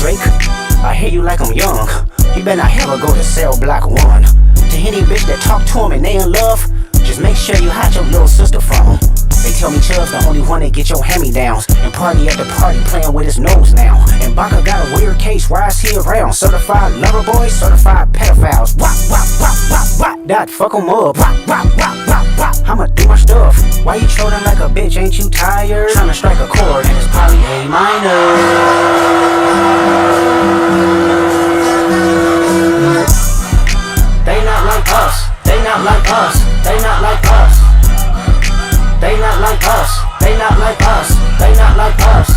Drake. I hear you like I'm young. You better not ever go to cell block 1. To any bitch that talk to him and they in love, just make sure you hide your little sister from him. They tell me Chubb's the only one that get your hand-me-downs, and party at the party playing with his nose now. And Baka got a weird case, why is he around? Certified lover boys, certified pedophiles. Wop, wop, wop, wop, wop, that fuck em up. Wop, wop, wop, wop, wop, I'ma do my stuff. Why you trolling like a bitch, ain't you tired? Tryna strike a chord, and it's probably A minor. They not like us, they not like us, they not like us. They not like us, they not like us, they not like us.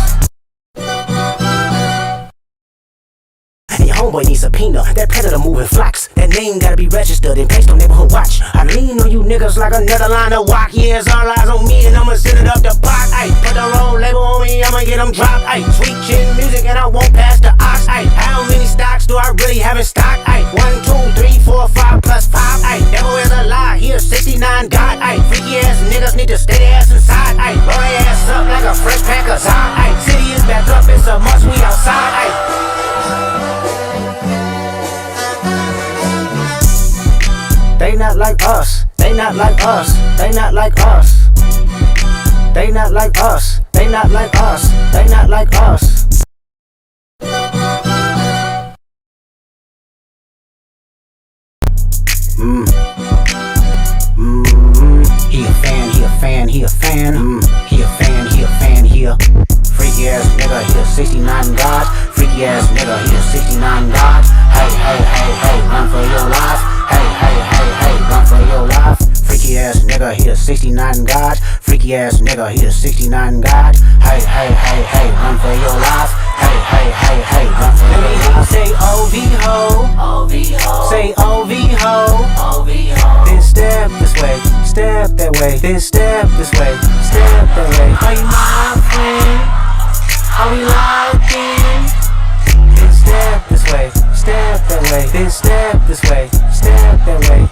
And your homeboy needs a subpoena, that predator moving flocks. That name gotta be registered and placed on neighborhood watch. I lean on you niggas like another line of walk. Yeah, it's all eyes on me and I'ma send it up the pot. Ay, put the wrong label on me, I'ma get them dropped. Ay, sweet chin music and I won't pass the ox. Ay, how many stocks do I really have in stock? Ay, 1, 2, 3, 4, 5 plus 5. Ay, devil is a lie, he a 69 God. Ay, freaky ass niggas need to stay their ass inside. Ay, roll their ass up like a fresh pack of Zod. Ay, city is back up, it's a must, we outside. Ay. They not like us, they not like us, they not like us. They not like us, they not like us, they not like us. He a fan, he a fan, he a fan. He a fan, he a fan, he a freaky ass nigga, he a 69 God. Freaky ass nigga, he a 69 God. Hey, hey, hey, hey, run for your life. Hey, hey, hey, hey, run for your life. Freaky ass nigga, he a 69 God. Freaky ass nigga, he a 69 God. Hey, hey, hey, hey, run for your life. Hey, hey, hey, hey, run for your life. Say OV ho, say OV ho, then step this way, step that way, then step this way, step that way. Are you my friend? Are we locked in? Then step this way, step that way, then step this way, step that way.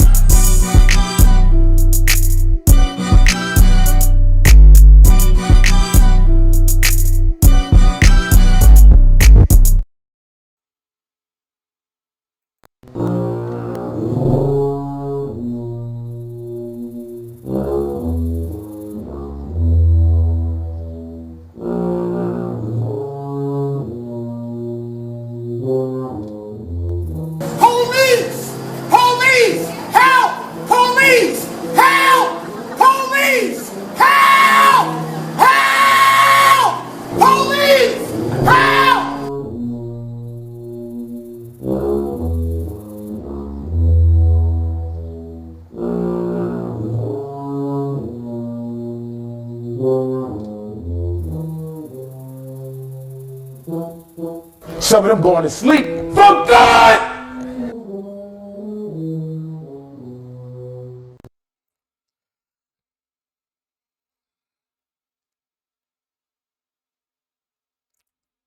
Some of them going to sleep for God.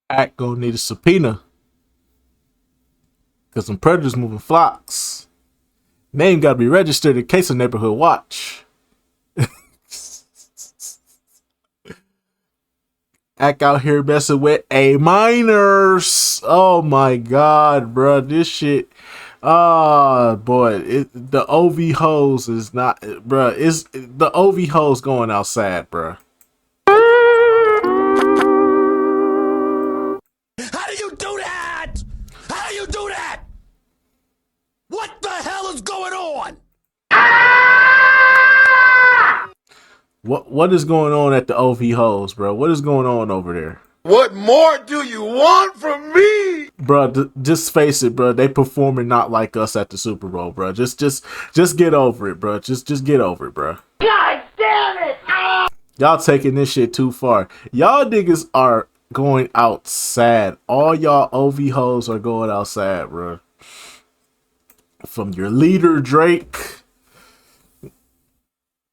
Act gonna need a subpoena because some predators moving flocks. Name gotta be registered in case of neighborhood watch. Act out here messing with A minors. Oh my god, bro, this shit. Oh boy, the OV hoes is not, bro. Is the OV hoes going outside, bro? How do you do that? How do you do that? What the hell is going on? What is going on at the OV hoes, bro? What is going on over there? What more do you want from me? Bro, just face it, bro. They performing not like us at the Super Bowl, bro. Just get over it, bro. Just get over it, bro. God damn it! Y'all taking this shit too far. Y'all niggas are going outside. All y'all OV hoes are going outside, bro. From your leader, Drake,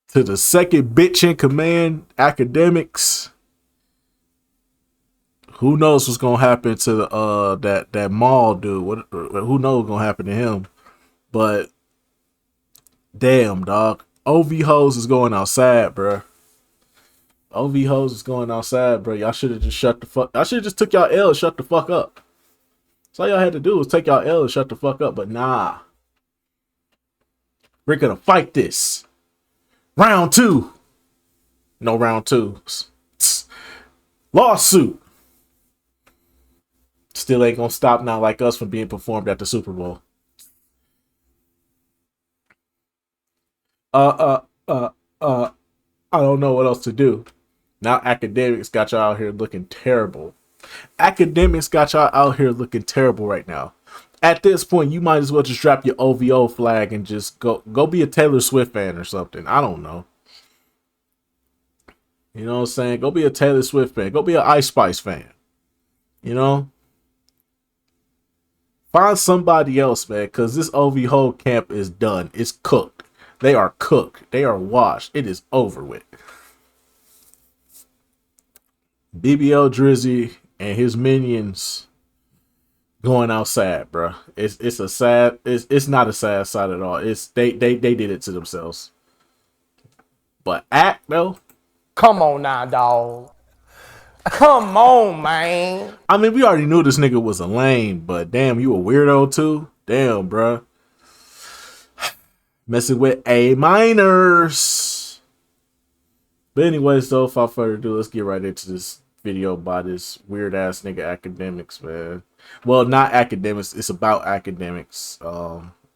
to the second bitch in command, Akademiks. Who knows what's gonna happen to the that mall dude? Who knows what's gonna happen to him? But damn, dog, OV hoes is going outside, bro. OV hoes is going outside, bro. Y'all should have just shut the fuck. I should have just took y'all L, shut the fuck up. So all y'all had to do was take y'all L and shut the fuck up. But nah. We're gonna fight this. Round 2. No round 2. Lawsuit. Still ain't gonna stop Not Like Us from being performed at the Super Bowl. I don't know what else to do. Now Akademiks got y'all out here looking terrible. Akademiks got y'all out here looking terrible right now. At this point, you might as well just drop your OVO flag and just go be a Taylor Swift fan or something. I don't know. You know what I'm saying? Go be a Taylor Swift fan. Go be an Ice Spice fan. You know? Find somebody else, man, because this OVO camp is done. It's cooked. They are cooked. They are washed. It is over with. BBL Drizzy and his minions going outside, bro. It's a sad. It's not a sad sight at all. It's they did it to themselves. But Act though. Come on now, dog. Come on, man. I mean, we already knew this nigga was a lame, but damn, you a weirdo too. Damn, bro. Messing with A minors. But anyways, though, without further ado, let's get right into this video by this weird ass nigga Akademiks, man. Well, not Akademiks, it's about Akademiks.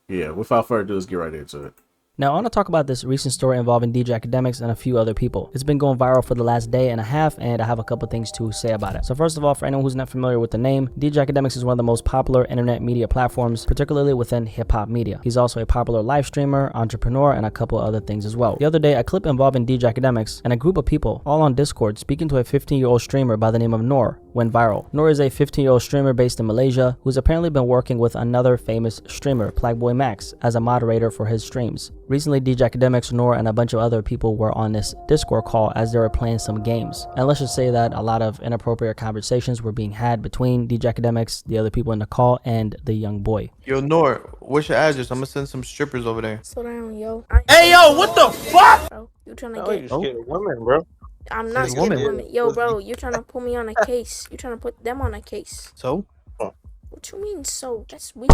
Yeah, without further ado, let's get right into it. Now, I want to talk about this recent story involving DJ Akademiks and a few other people. It's been going viral for the last day and a half, and I have a couple things to say about it. So first of all, for anyone who's not familiar with the name, DJ Akademiks is one of the most popular internet media platforms, particularly within hip-hop media. He's also a popular live streamer, entrepreneur, and a couple other things as well. The other day, a clip involving DJ Akademiks and a group of people, all on Discord, speaking to a 15-year-old streamer by the name of Noor, went viral. Noor is a 15-year-old streamer based in Malaysia who's apparently been working with another famous streamer, Plagueboy Max, as a moderator for his streams. Recently, DJ Akademiks, Noor, and a bunch of other people were on this Discord call as they were playing some games. And let's just say that a lot of inappropriate conversations were being had between DJ Akademiks, the other people in the call, and the young boy. Yo, Noor, what's your address? I'm gonna send some strippers over there. Slow down, yo. Hey, yo, what the fuck? Bro, you trying to Oh, you get? scared of women, bro. I'm not Hey, scared of woman. women. Yo, bro, you trying to put me on a case? You trying to put them on a case? So? What you mean? So that's weird.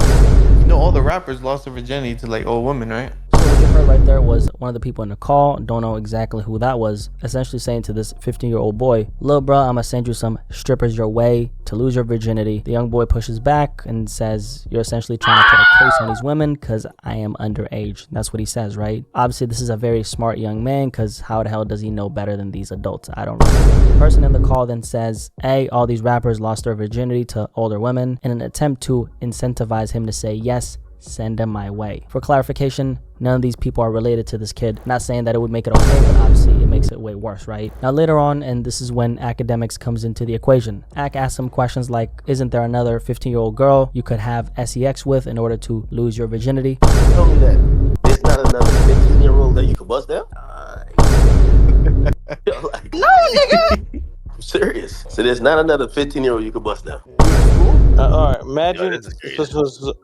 You know all the rappers lost their virginity to like old women, right? So what you heard right there was one of the people in the call, don't know exactly who that was, essentially saying to this 15-year-old boy, "Lil bro, I'm gonna send you some strippers your way to lose your virginity." The young boy pushes back and says, "You're essentially trying to put a case on these women because I am underage." That's what he says, right? Obviously, this is a very smart young man because how the hell does he know better than these adults? I don't know. The person in the call then says, "Hey, all these rappers lost their virginity to older women," in an attempt to incentivize him to say yes, send him my way. For clarification, none of these people are related to this kid. Not saying that it would make it okay, but obviously it makes it way worse, right? Now later on, and this is when Akademiks comes into the equation, Ak asks him questions like, isn't there another 15-year-old girl you could have sex with in order to lose your virginity? Tell me that there's not another 15-year-old that you could bust down? No, nigga! I'm serious. So there's not another 15-year-old you could bust down. All right, imagine.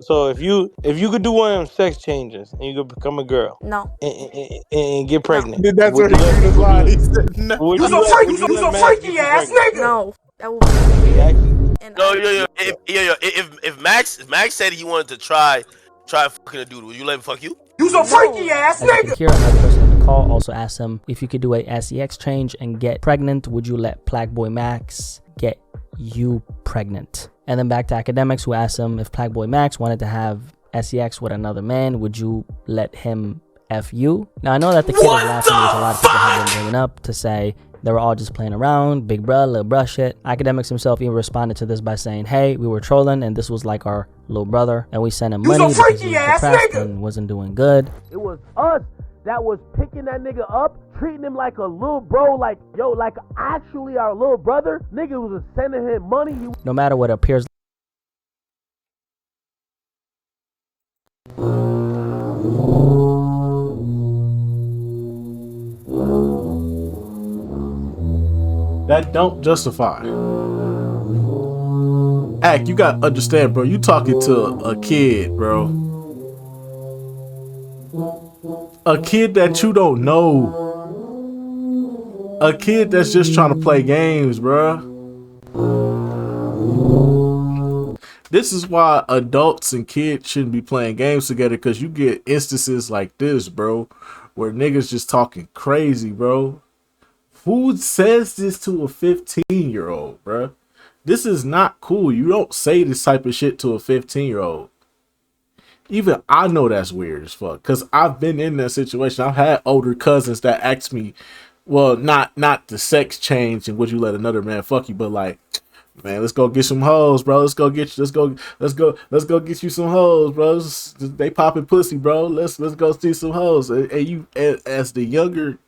So if you could do one of them sex changes and you could become a girl No. and get pregnant, That's where he drew the line. He said, no. you so freaky ass nigga. No. That would be weird. And No, if Max said he wanted to try fucking a dude, would you let him fuck you? You so freaky ass As you nigga. can hear, another person on the call also asked him, if you could do a sex change and get pregnant, would you let Plagueboy Max get you pregnant? And then back to Akademiks, who asked him if Plagueboy Max wanted to have sex with another man, would you let him F you? Now I know that the kid is laughing, which a lot of people have been bringing up to say they were all just playing around, big bruh, little bruh shit. Akademiks himself even responded to this by saying, hey, we were trolling and this was like our little brother and we sent him money because he was depressed and wasn't doing good. It was us that was picking that nigga up, treating him like a little bro, like, yo, like actually our little brother. Nigga was sending him money. No matter what appears That don't justify. Act, you gotta understand, bro. You talking to a kid, bro. A kid that you don't know. A kid that's just trying to play games, bro. This is why adults and kids shouldn't be playing games together, because you get instances like this, bro, where niggas just talking crazy, bro. Who says this to a 15-year-old, bro? This is not cool. You don't say this type of shit to a 15-year-old. Even I know that's weird as fuck, because I've been in that situation. I've had older cousins that asked me, well, not the sex change and would you let another man fuck you, but like, man, let's go get some hoes, bro. Let's go get you some hoes, bro. They popping pussy, bro. Let's go see some hoes. And you, as the younger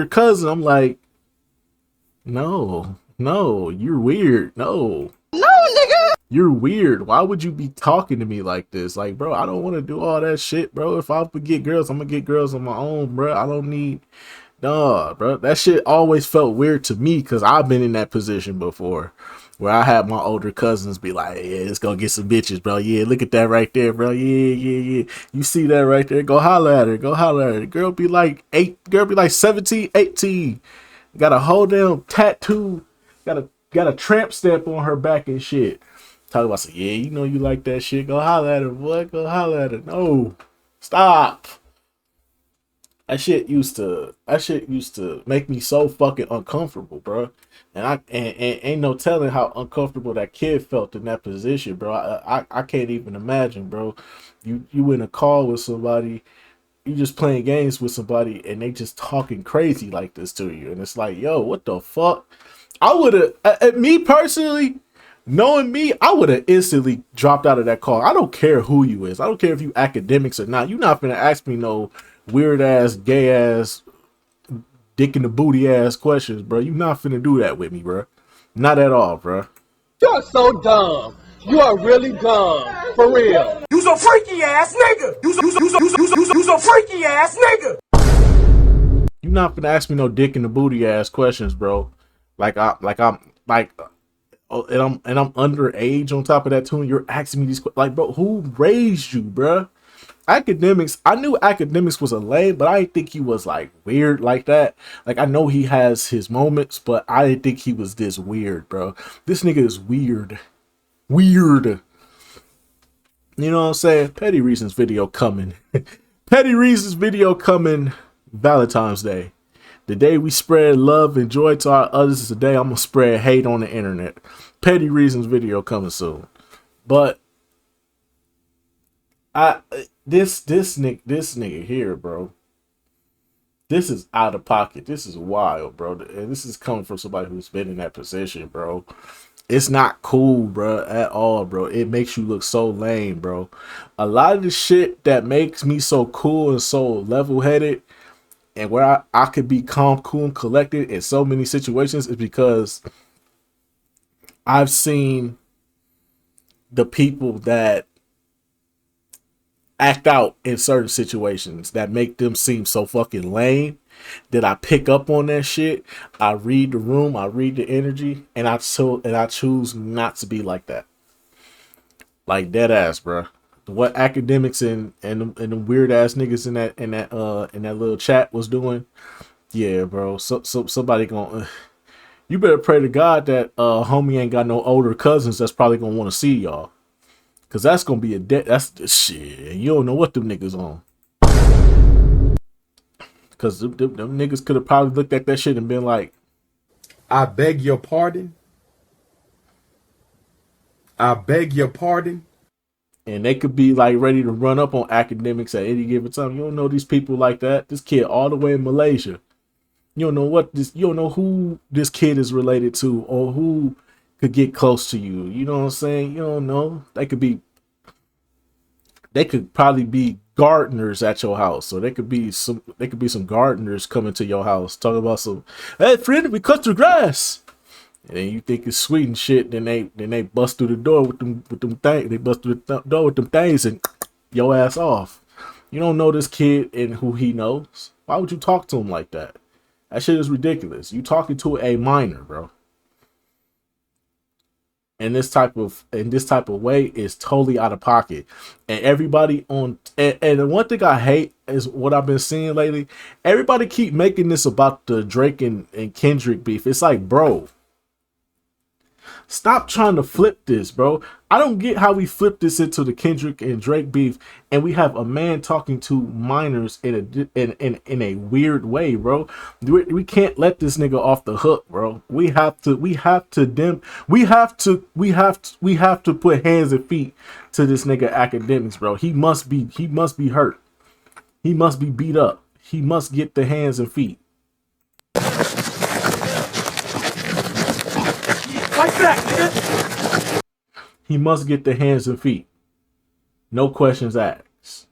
cousin, I'm like, no, you're weird. No, nigga, you're weird. Why would you be talking to me like this? Like, bro, I don't want to do all that shit, bro. If I get girls, I'm gonna get girls on my own, bro. I don't need. Nah, bro, that shit always felt weird to me, because I've been in that position before where I had my older cousins be like, yeah, let's go get some bitches, bro. Yeah, look at that right there, bro. Yeah. You see that right there? Go holler at her. Girl be like 17, 18. Got a whole damn tattoo. Got a tramp stamp on her back and shit. Talk about some, yeah, you know you like that shit. Go holler at her, boy. Go holler at her. No. Stop. That shit used to make me so fucking uncomfortable, bro. And ain't no telling how uncomfortable that kid felt in that position, bro. I can't even imagine, bro. You in a call with somebody, you just playing games with somebody, and they just talking crazy like this to you, and it's like, yo, what the fuck? I would have, me personally, knowing me, I would have instantly dropped out of that call. I don't care who you is. I don't care if you academics or not. You're not gonna ask me no weird ass, gay ass, dick in the booty ass questions, bro. You not finna do that with me, bro. Not at all, bro. You're so dumb. You are really dumb. For real. You some freaky ass nigga. You some freaky ass nigga. You not finna ask me no dick in the booty ass questions, bro. And I'm underage on top of that too. And you're asking me these like, bro, who raised you, bro? Akademiks, I knew Akademiks was a lame, but I didn't think he was like weird like that. Like, I know he has his moments, but I didn't think he was this weird, bro. This nigga is weird. You know what I'm saying? Petty Reasons video coming. Petty Reasons video coming Valentine's Day. The day we spread love and joy to our others is the day I'm gonna spread hate on the internet. Petty Reasons video coming soon. But this nigga here, bro. This is out of pocket. This is wild, bro. And this is coming from somebody who's been in that position, bro. It's not cool, bro, at all, bro. It makes you look so lame, bro. A lot of the shit that makes me so cool and so level-headed and where I could be calm, cool, and collected in so many situations is because I've seen the people that act out in certain situations that make them seem so fucking lame that I pick up on that shit. I read the room, I read the energy, and I choose not to be like that. Like dead ass, bro. What Akademiks and the weird ass niggas in that little chat was doing, yeah, bro. So somebody gonna, you better pray to God that homie ain't got no older cousins that's probably gonna want to see y'all. Cause that's gonna be that's the shit. You don't know what them niggas on. Cause them niggas could have probably looked at that shit and been like, I beg your pardon. I beg your pardon. And they could be like ready to run up on Akademiks at any given time. You don't know these people like that. This kid all the way in Malaysia. You don't know who this kid is related to or who could get close to you. You know what I'm saying? You don't know. They could probably be gardeners at your house. So they could be some gardeners coming to your house talking about some, hey friend, we cut the grass. And then you think it's sweet and shit, then they bust through the door with them things. They bust through the door with them things and your ass off. You don't know this kid and who he knows. Why would you talk to him like that? That shit is ridiculous. You talking to a minor, bro. And this type of way is totally out of pocket. And everybody and the one thing I hate is what I've been seeing lately. Everybody keep making this about the Drake and Kendrick beef. It's like, bro, Stop trying to flip this, bro. I don't get how we flip this into the Kendrick and Drake beef, and we have a man talking to minors in a weird way, bro. We can't let this nigga off the hook, bro. We have to put hands and feet to this nigga Akademiks, bro. He must be hurt. He must be beat up. He must get the hands and feet. Like that, nigga. He must get the hands and feet. No questions asked.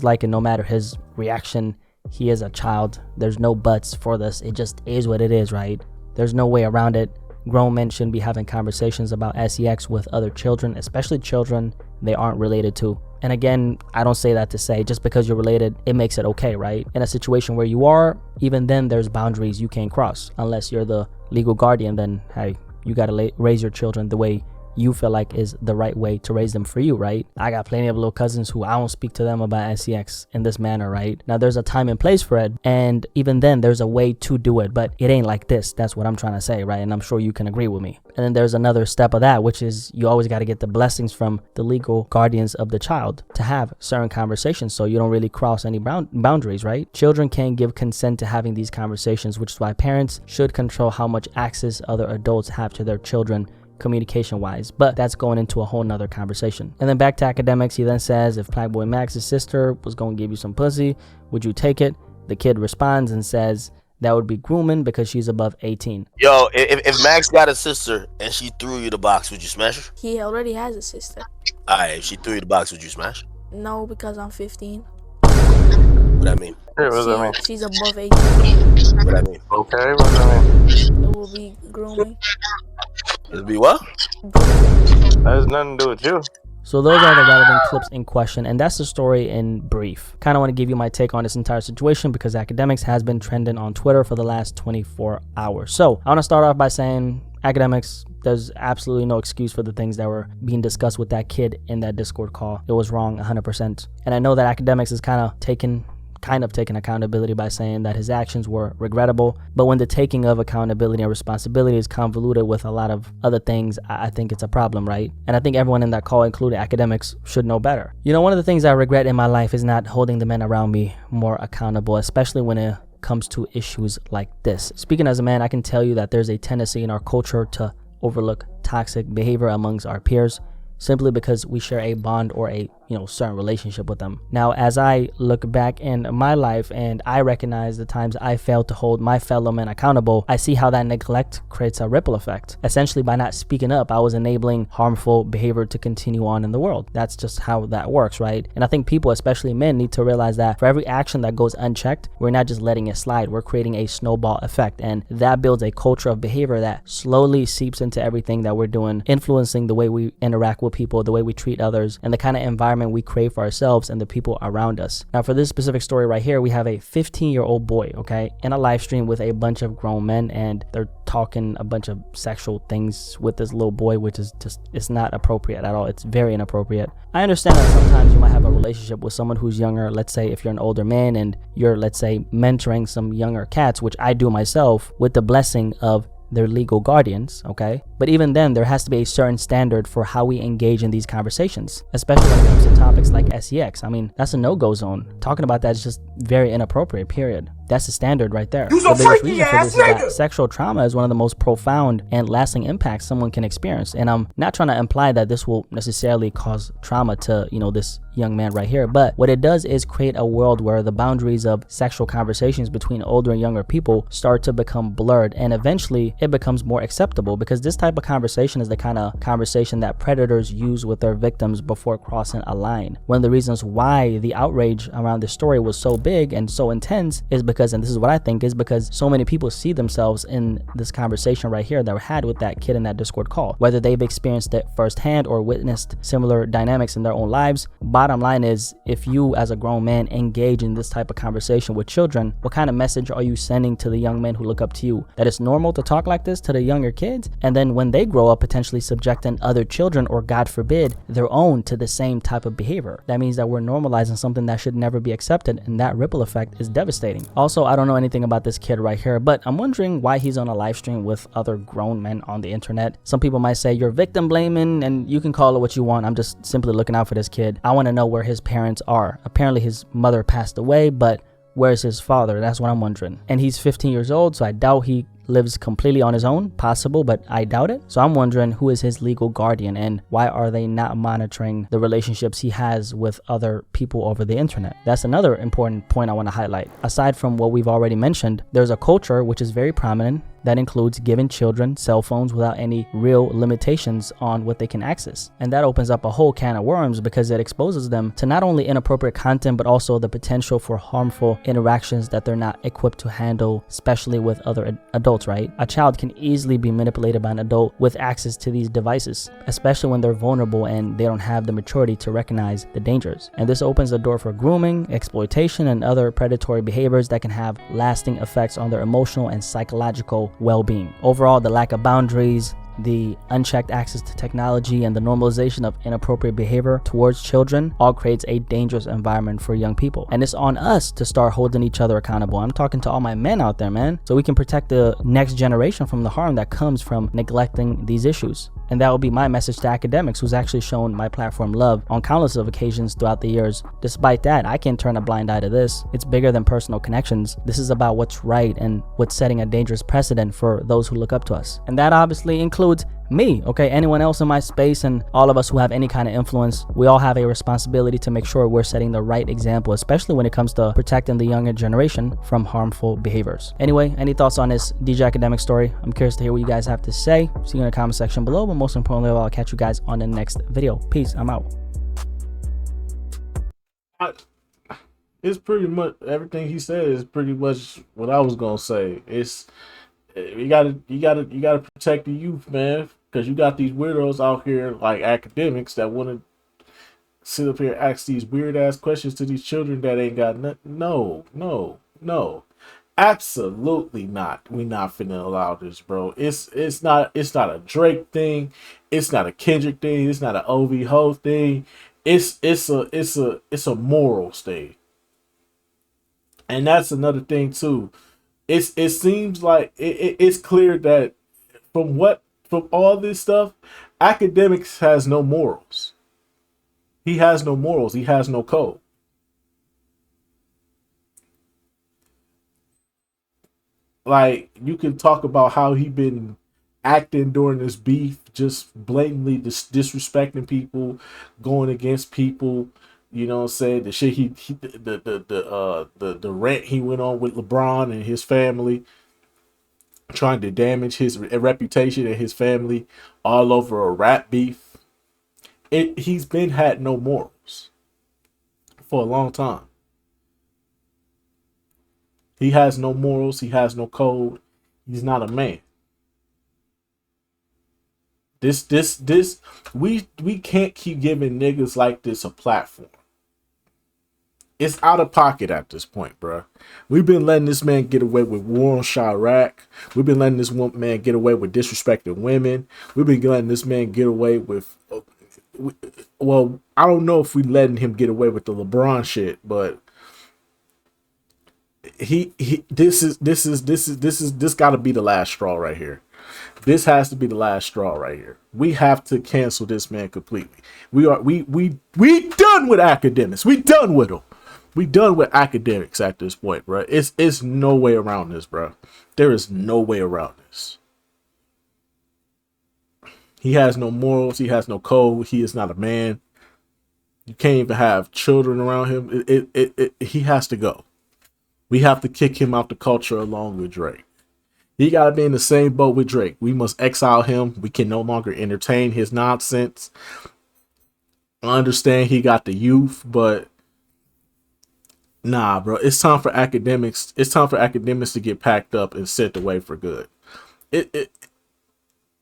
Like, and no matter his reaction, he is a child. There's no buts for this. It just is what it is, right? There's no way around it. Grown men shouldn't be having conversations about sex with other children, especially children they aren't related to. And again, I don't say that to say just because you're related, it makes it okay, right? In a situation where you are, even then there's boundaries you can't cross. Unless you're the legal guardian, then hey, you gotta raise your children the way you feel like is the right way to raise them for you, right? I got plenty of little cousins who I don't speak to them about sex in this manner, right? Now there's a time and place for it, and even then there's a way to do it, but it ain't like this. That's what I'm trying to say, right? And I'm sure you can agree with me. And then there's another step of that, which is you always got to get the blessings from the legal guardians of the child to have certain conversations so you don't really cross any boundaries, right? Children can't give consent to having these conversations, which is why parents should control how much access other adults have to their children communication wise, but that's going into a whole nother conversation. And then back to Akademiks, he then says, if Plaque Max's sister was going to give you some pussy, would you take it? The kid responds and says that would be grooming because she's above 18. Yo, if Max got a sister and she threw you the box, would you smash her? He already has a sister. Alright, if she threw you the box, would you smash her? No, because I'm 15. What that mean? What does that mean? She's above 18. What that mean? Okay, what does that mean? It will be grooming. It'll be what? That has nothing to do with you. So those are the relevant clips in question, and that's the story in brief. Kind of want to give you my take on this entire situation because Akademiks has been trending on Twitter for the last 24 hours. So I want to start off by saying, Akademiks, there's absolutely no excuse for the things that were being discussed with that kid in that Discord call. It was wrong 100%. And I know that Akademiks is kind of taking accountability by saying that his actions were regrettable, but when the taking of accountability and responsibility is convoluted with a lot of other things, I think it's a problem, right? And I think everyone in that call, including Akademiks, should know better. You know, one of the things I regret in my life is not holding the men around me more accountable, especially when it comes to issues like this. Speaking as a man, I can tell you that there's a tendency in our culture to overlook toxic behavior amongst our peers simply because we share a bond or a certain relationship with them. Now, as I look back in my life and I recognize the times I failed to hold my fellow men accountable, I see how that neglect creates a ripple effect. Essentially, by not speaking up, I was enabling harmful behavior to continue on in the world. That's just how that works, right? And I think people, especially men, need to realize that for every action that goes unchecked, we're not just letting it slide, we're creating a snowball effect, and that builds a culture of behavior that slowly seeps into everything that we're doing, influencing the way we interact with people, the way we treat others, and the kind of environment we crave for ourselves and the people around us. Now, for this specific story right here, we have a 15-year-old boy, okay, in a live stream with a bunch of grown men, and they're talking a bunch of sexual things with this little boy, which is just, it's not appropriate at all. It's very inappropriate. I understand that sometimes you might have a relationship with someone who's younger. Let's say if you're an older man and you're, let's say, mentoring some younger cats, which I do myself, with the blessing of their legal guardians, okay? But even then, there has to be a certain standard for how we engage in these conversations, especially when it comes to topics like sex. I mean, that's a no-go zone. Talking about that is just very inappropriate, period. That's the standard right there. The biggest reason for this is that sexual trauma is one of the most profound and lasting impacts someone can experience. And I'm not trying to imply that this will necessarily cause trauma to, this young man right here. But what it does is create a world where the boundaries of sexual conversations between older and younger people start to become blurred. And eventually it becomes more acceptable because this type of conversation is the kind of conversation that predators use with their victims before crossing a line. One of the reasons why the outrage around this story was so big and so intense is because, and this is what I think, is because so many people see themselves in this conversation right here that we had with that kid in that Discord call. Whether they've experienced it firsthand or witnessed similar dynamics in their own lives, bottom line is, if you as a grown man engage in this type of conversation with children, what kind of message are you sending to the young men who look up to you? That it's normal to talk like this to the younger kids, and then when they grow up potentially subjecting other children, or God forbid, their own, to the same type of behavior. That means that we're normalizing something that should never be accepted, and that ripple effect is devastating. Also, Also, I don't know anything about this kid right here, but I'm wondering why he's on a live stream with other grown men on the internet. Some people might say you're victim blaming, and you can call it what you want. I'm just simply looking out for this kid. I want to know where his parents are. Apparently his mother passed away, but where's his father? That's what I'm wondering. And he's 15 years old, so I doubt he lives completely on his own. Possible, but I doubt it. So I'm wondering who is his legal guardian and why are they not monitoring the relationships he has with other people over the internet? That's another important point I want to highlight. Aside from what we've already mentioned, there's a culture which is very prominent that includes giving children cell phones without any real limitations on what they can access. And that opens up a whole can of worms because it exposes them to not only inappropriate content, but also the potential for harmful interactions that they're not equipped to handle, especially with other adults, right? A child can easily be manipulated by an adult with access to these devices, especially when they're vulnerable and they don't have the maturity to recognize the dangers. And this opens the door for grooming, exploitation, and other predatory behaviors that can have lasting effects on their emotional and psychological well-being. Overall, the lack of boundaries, the unchecked access to technology, and the normalization of inappropriate behavior towards children all creates a dangerous environment for young people. And it's on us to start holding each other accountable. I'm talking to all my men out there, man, so we can protect the next generation from the harm that comes from neglecting these issues. And that will be my message to Akademiks, who's actually shown my platform love on countless of occasions throughout the years. Despite that, I can't turn a blind eye to this. It's bigger than personal connections. This is about what's right and what's setting a dangerous precedent for those who look up to us. And that obviously includes me, okay? Anyone else in my space, and all of us who have any kind of influence. We all have a responsibility to make sure we're setting the right example, especially when it comes to protecting the younger generation from harmful behaviors. Anyway, any thoughts on this DJ Akademiks story? I'm curious to hear what you guys have to say. See you in the comment section below, but most importantly, I'll catch you guys on the next video. Peace. I'm out. It's pretty much everything he said is pretty much what I was gonna say. It's you gotta protect the youth, man, because you got these weirdos out here like Akademiks that want to sit up here and ask these weird ass questions to these children that ain't got nothing. No, absolutely not. We not finna allow this, bro. It's not a Drake thing. It's not a Kendrick thing. It's not an OV Ho thing. It's a morals thing, and that's another thing too. It seems like it's clear that from all this stuff, Akademiks has no morals. He has no morals. He has no code. Like, you can talk about how he been acting during this beef, just blatantly disrespecting people, going against people. You know what I'm saying? The shit the rant he went on with LeBron and his family, trying to damage his reputation and his family all over a rap beef. He's been had no morals for a long time. He has no morals. He has no code. He's not a man. We can't keep giving niggas like this a platform. It's out of pocket at this point, bro. We've been letting this man get away with war on Chirac. We've been letting this man get away with disrespecting women. We've been letting this man get away with, well, I don't know if we letting him get away with the LeBron shit, but this got to be the last straw right here. This has to be the last straw right here. We have to cancel this man completely. We done with Akademiks. We done with him. We done with Akademiks at this point, bro. It's no way around this, bro. There is no way around this. He has no morals. He has no code. He is not a man. You can't even have children around him. He has to go. We have to kick him out the culture along with Drake. He got to be in the same boat with Drake. We must exile him. We can no longer entertain his nonsense. I understand he got the youth, but nah, bro. It's time for Akademiks. It's time for Akademiks to get packed up and sent away for good.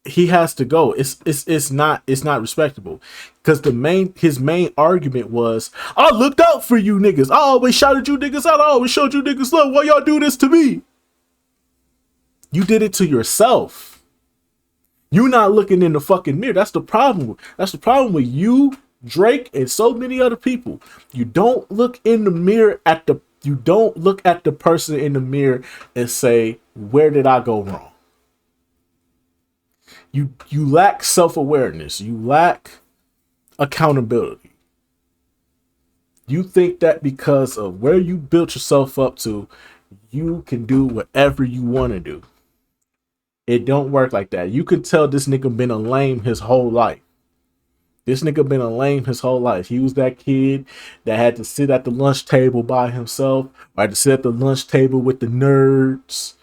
He has to go. It's not respectable. Because his main argument was, I looked out for you niggas. I always shouted you niggas out. I always showed you niggas love. Why y'all do this to me? You did it to yourself. You're not looking in the fucking mirror. That's the problem. That's the problem with you, Drake, and so many other people. You don't look in the mirror at You don't look at the person in the mirror and say, where did I go wrong? You lack self-awareness. You lack accountability. You think that because of where you built yourself up to, you can do whatever you want to do. It don't work like that. You can tell this nigga been a lame his whole life. This nigga been a lame his whole life. He was that kid that had to sit at the lunch table by himself, or had to sit at the lunch table with the nerds.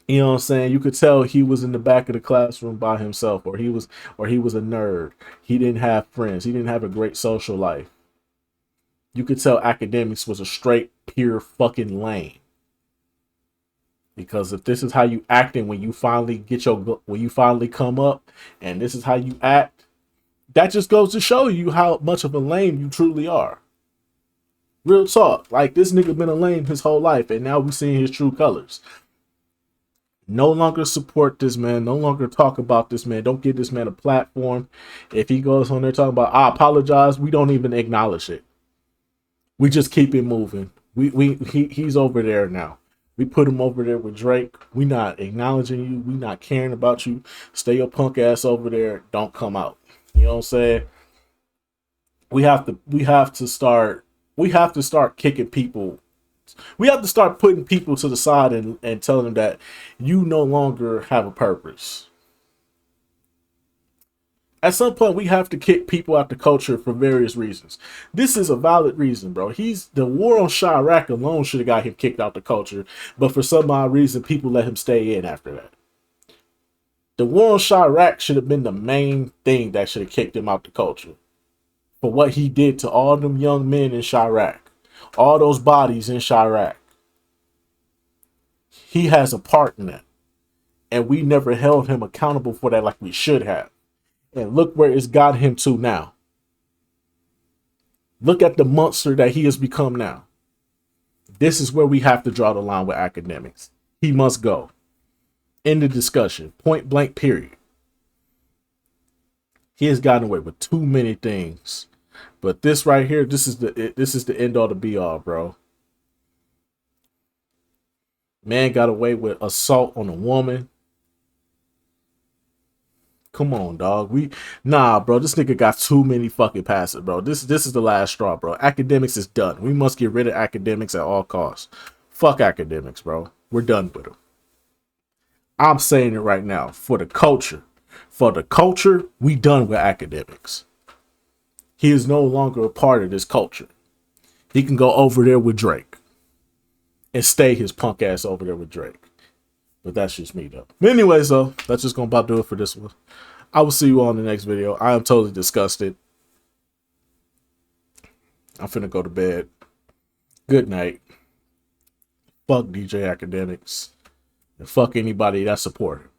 You know what I'm saying? You could tell he was in the back of the classroom by himself, or he was a nerd. He didn't have friends. He didn't have a great social life. You could tell Akademiks was a straight, pure fucking lame. Because if this is how you acting when you finally come up, and this is how you act, that just goes to show you how much of a lame you truly are. Real talk. Like, this nigga been a lame his whole life, and now we seeing his true colors. No longer support this man. No longer talk about this man. Don't give this man a platform. If he goes on there talking about, I apologize, we don't even acknowledge it. We just keep it moving. He's over there now. We put him over there with Drake. We not acknowledging you. We not caring about you. Stay your punk ass over there. Don't come out. You know what I'm saying? We have to start kicking people. We have to start putting people to the side and telling them that you no longer have a purpose. At some point, we have to kick people out the culture for various reasons. This is a valid reason, bro. The war on Chirac alone should have got him kicked out the culture, but for some odd reason, people let him stay in after that. The war on Chirac should have been the main thing that should have kicked him out the culture. For what he did to all them young men in Chirac. All those bodies in Chirac. He has a part in that. And we never held him accountable for that like we should have. And look where it's got him to now. Look at the monster that he has become now. This is where we have to draw the line with Akademiks. He must go. End of discussion. Point blank, period. He has gotten away with too many things. But this right here, this is the end all to be all, bro. Man got away with assault on a woman. Come on, dog. Bro, this nigga got too many fucking passes, bro. This is the last straw, bro. Akademiks is done. We must get rid of Akademiks at all costs. Fuck Akademiks, bro. We're done with them. I'm saying it right now. For the culture, we done with Akademiks. He is no longer a part of this culture. He can go over there with Drake and stay his punk ass over there with Drake. But that's just me, though. But anyways, though, that's just going to about do it for this one. I will see you all in the next video. I am totally disgusted. I'm finna go to bed. Good night. Fuck DJ Akademiks. And fuck anybody that support him.